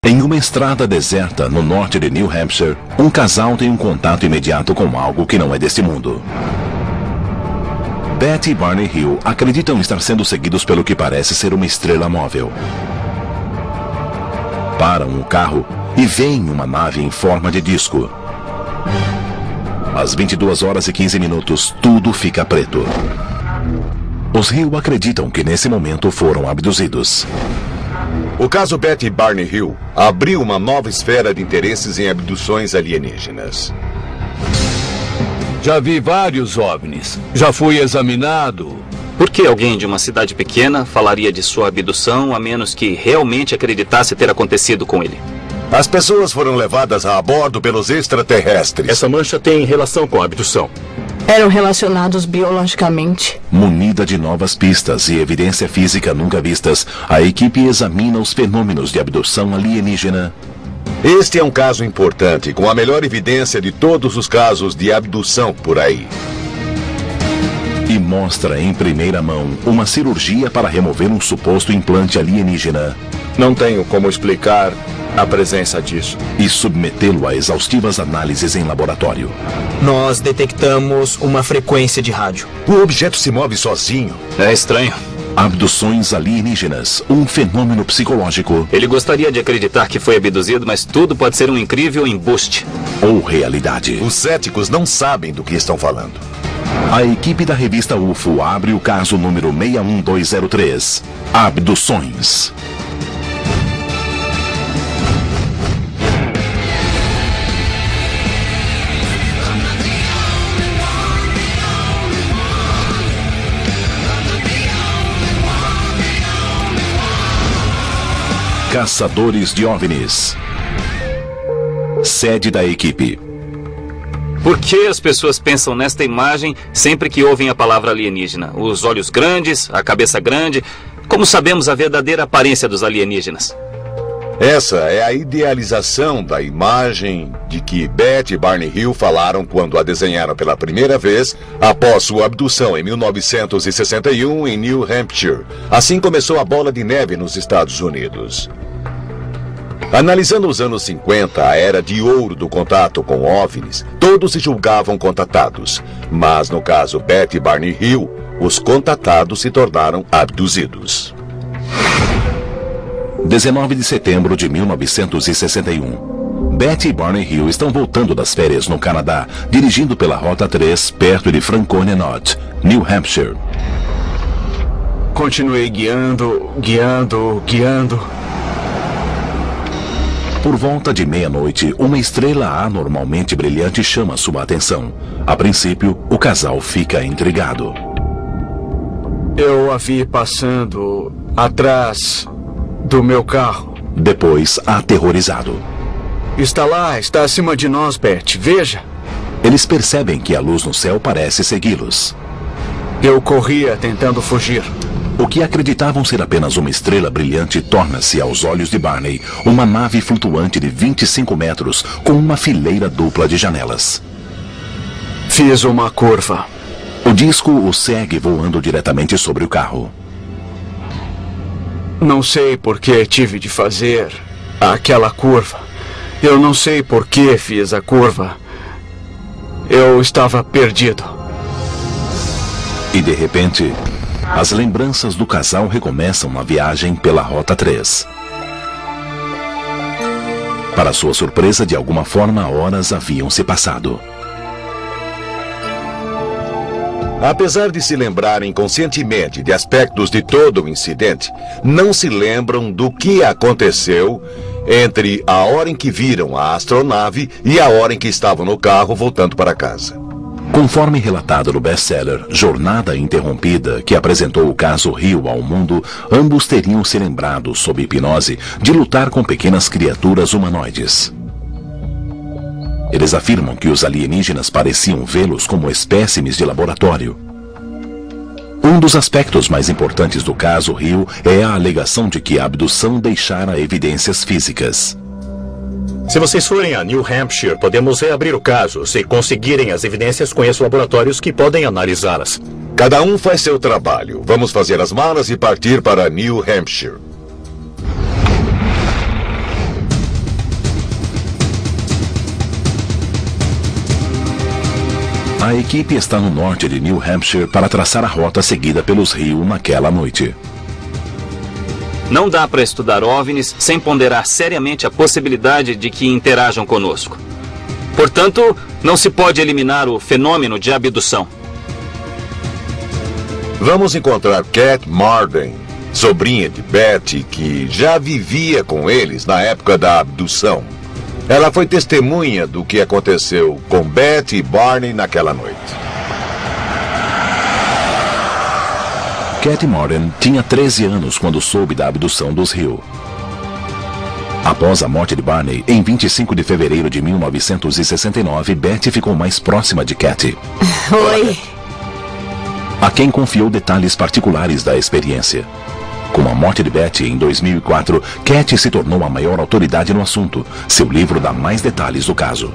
Em uma estrada deserta no norte de New Hampshire, um casal tem um contato imediato com algo que não é deste mundo. Betty e Barney Hill acreditam estar sendo seguidos pelo que parece ser uma estrela móvel. Param o carro e veem uma nave em forma de disco. Às 22 horas e 15 minutos, tudo fica preto. Os Hill acreditam que nesse momento foram abduzidos. O caso Betty e Barney Hill abriu uma nova esfera de interesses em abduções alienígenas. Já vi vários OVNIs. Já fui examinado. Por que alguém de uma cidade pequena falaria de sua abdução a menos que realmente acreditasse ter acontecido com ele? As pessoas foram levadas a bordo pelos extraterrestres. Essa mancha tem relação com a abdução. Eram relacionados biologicamente. Munida de novas pistas e evidência física nunca vistas, a equipe examina os fenômenos de abdução alienígena. Este é um caso importante, com a melhor evidência de todos os casos de abdução por aí. E mostra em primeira mão uma cirurgia para remover um suposto implante alienígena. Não tenho como explicar a presença disso. E submetê-lo a exaustivas análises em laboratório. Nós detectamos uma frequência de rádio. O objeto se move sozinho. É estranho. Abduções alienígenas, um fenômeno psicológico. Ele gostaria de acreditar que foi abduzido, mas tudo pode ser um incrível embuste. Ou realidade. Os céticos não sabem do que estão falando. A equipe da revista UFO abre o caso número 61203. Abduções. Caçadores de OVNIs. Sede da equipe. Por que as pessoas pensam nesta imagem sempre que ouvem a palavra alienígena? Os olhos grandes, a cabeça grande. Como sabemos a verdadeira aparência dos alienígenas? Essa é a idealização da imagem de que Betty e Barney Hill falaram quando a desenharam pela primeira vez após sua abdução em 1961 em New Hampshire. Assim começou a bola de neve nos Estados Unidos. Analisando os anos 50, a era de ouro do contato com OVNIs, todos se julgavam contatados. Mas no caso Betty e Barney Hill, os contatados se tornaram abduzidos. 19 de setembro de 1961. Betty e Barney Hill estão voltando das férias no Canadá, dirigindo pela Rota 3, perto de Franconia North, New Hampshire. Continuei guiando. Por volta de meia-noite, uma estrela anormalmente brilhante chama sua atenção. A princípio, o casal fica intrigado. Eu a vi passando atrás do meu carro. Depois, aterrorizado. Está lá, está acima de nós, Beth. Veja. Eles percebem que a luz no céu parece segui-los. Eu corria tentando fugir. O que acreditavam ser apenas uma estrela brilhante torna-se, aos olhos de Barney, uma nave flutuante de 25 metros com uma fileira dupla de janelas. Fiz uma curva. O disco o segue voando diretamente sobre o carro. Não sei por que tive de fazer aquela curva. Eu não sei por que fiz a curva. Eu estava perdido. E de repente, as lembranças do casal recomeçam a viagem pela Rota 3. Para sua surpresa, de alguma forma, horas haviam se passado. Apesar de se lembrarem conscientemente de aspectos de todo o incidente, não se lembram do que aconteceu entre a hora em que viram a astronave e a hora em que estavam no carro voltando para casa. Conforme relatado no best-seller Jornada Interrompida, que apresentou o caso Hill ao mundo, ambos teriam se lembrado, sob hipnose, de lutar com pequenas criaturas humanoides. Eles afirmam que os alienígenas pareciam vê-los como espécimes de laboratório. Um dos aspectos mais importantes do caso Hill é a alegação de que a abdução deixara evidências físicas. Se vocês forem a New Hampshire, podemos reabrir o caso. Se conseguirem as evidências, conheço laboratórios que podem analisá-las. Cada um faz seu trabalho. Vamos fazer as malas e partir para New Hampshire. A equipe está no norte de New Hampshire para traçar a rota seguida pelos Hill naquela noite. Não dá para estudar OVNIs sem ponderar seriamente a possibilidade de que interajam conosco. Portanto, não se pode eliminar o fenômeno de abdução. Vamos encontrar Cat Marden, sobrinha de Betty, que já vivia com eles na época da abdução. Ela foi testemunha do que aconteceu com Betty e Barney naquela noite. Cat Marden tinha 13 anos quando soube da abdução dos Hill. Após a morte de Barney, em 25 de fevereiro de 1969, Betty ficou mais próxima de Cat. Oi. A quem confiou detalhes particulares da experiência. Com a morte de Betty em 2004, Cat se tornou a maior autoridade no assunto. Seu livro dá mais detalhes do caso.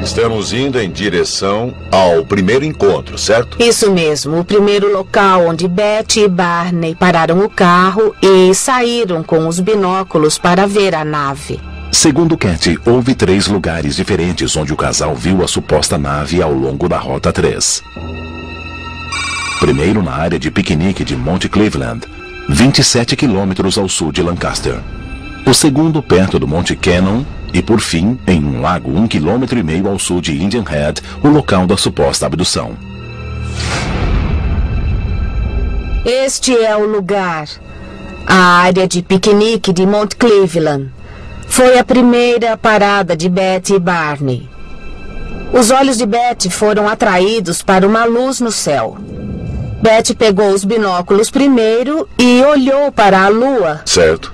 Estamos indo em direção ao primeiro encontro, certo? Isso mesmo, o primeiro local onde Betty e Barney pararam o carro e saíram com os binóculos para ver a nave. Segundo Cat, houve 3 lugares diferentes onde o casal viu a suposta nave ao longo da Rota 3. Primeiro na área de piquenique de Monte Cleveland, 27 quilômetros ao sul de Lancaster. O segundo perto do Monte Cannon e, por fim, em um lago 1,5 km ao sul de Indian Head, o local da suposta abdução. Este é o lugar, a área de piquenique de Monte Cleveland. Foi a primeira parada de Betty e Barney. Os olhos de Betty foram atraídos para uma luz no céu. Betty pegou os binóculos primeiro e olhou para a lua. Certo.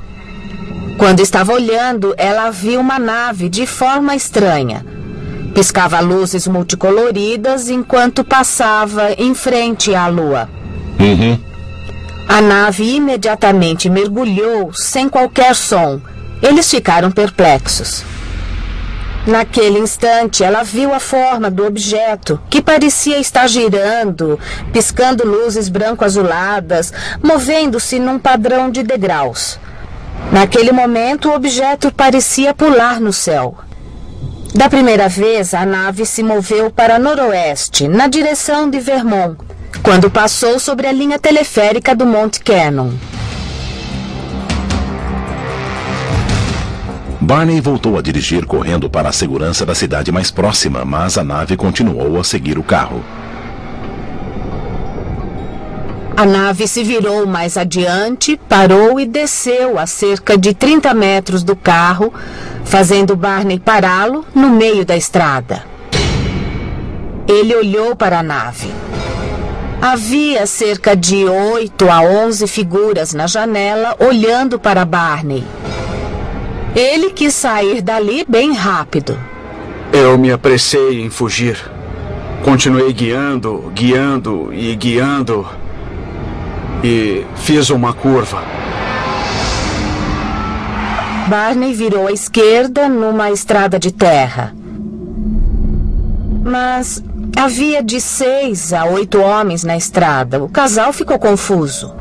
Quando estava olhando, ela viu uma nave de forma estranha. Piscava luzes multicoloridas enquanto passava em frente à lua. A nave imediatamente mergulhou sem qualquer som. Eles ficaram perplexos. Naquele instante, ela viu a forma do objeto, que parecia estar girando, piscando luzes branco-azuladas, movendo-se num padrão de degraus. Naquele momento, o objeto parecia pular no céu. Da primeira vez, a nave se moveu para noroeste, na direção de Vermont, quando passou sobre a linha teleférica do Monte Cannon. Barney voltou a dirigir correndo para a segurança da cidade mais próxima, mas a nave continuou a seguir o carro. A nave se virou mais adiante, parou e desceu a cerca de 30 metros do carro, fazendo Barney pará-lo no meio da estrada. Ele olhou para a nave. Havia cerca de 8 a 11 figuras na janela olhando para Barney. Ele quis sair dali bem rápido. Eu me apressei em fugir. Continuei guiando e fiz uma curva. Barney virou à esquerda numa estrada de terra. Mas havia de 6 a 8 homens na estrada. O casal ficou confuso.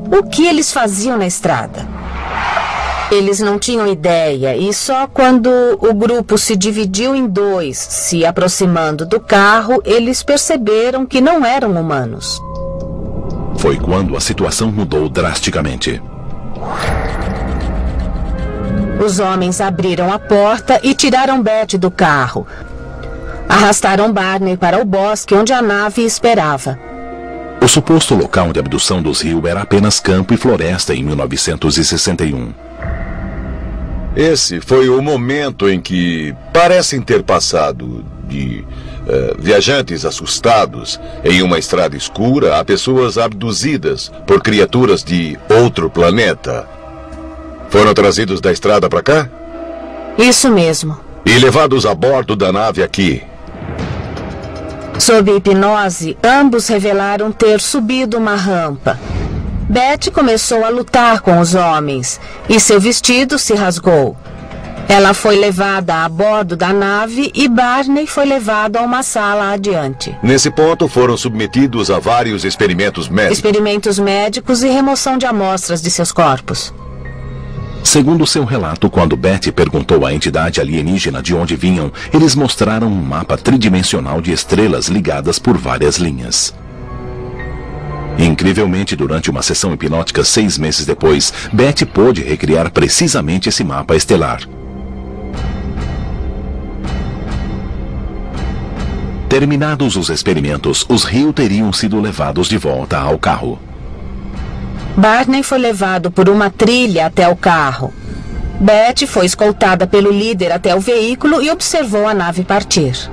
O que eles faziam na estrada? Eles não tinham ideia, e só quando o grupo se dividiu em 2, se aproximando do carro, eles perceberam que não eram humanos. Foi quando a situação mudou drasticamente. Os homens abriram a porta e tiraram Betty do carro. Arrastaram Barney para o bosque onde a nave esperava. O suposto local de abdução dos Hill era apenas campo e floresta em 1961. Esse foi o momento em que parecem ter passado de viajantes assustados em uma estrada escura a pessoas abduzidas por criaturas de outro planeta. Foram trazidos da estrada para cá? Isso mesmo. E levados a bordo da nave aqui. Sob hipnose, ambos revelaram ter subido uma rampa. Betty começou a lutar com os homens e seu vestido se rasgou. Ela foi levada a bordo da nave e Barney foi levado a uma sala adiante. Nesse ponto foram submetidos a vários experimentos médicos. Experimentos médicos e remoção de amostras de seus corpos. Segundo seu relato, quando Betty perguntou à entidade alienígena de onde vinham, eles mostraram um mapa tridimensional de estrelas ligadas por várias linhas. Incrivelmente, durante uma sessão hipnótica 6 meses depois, Betty pôde recriar precisamente esse mapa estelar. Terminados os experimentos, os Hill teriam sido levados de volta ao carro. Barney foi levado por uma trilha até o carro. Betty foi escoltada pelo líder até o veículo e observou a nave partir.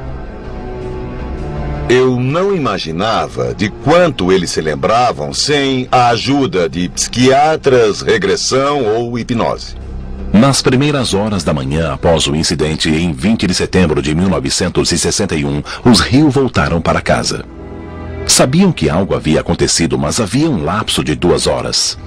Eu não imaginava de quanto eles se lembravam sem a ajuda de psiquiatras, regressão ou hipnose. Nas primeiras horas da manhã após o incidente, em 20 de setembro de 1961, os Hill voltaram para casa. Sabiam que algo havia acontecido, mas havia um lapso de 2 horas.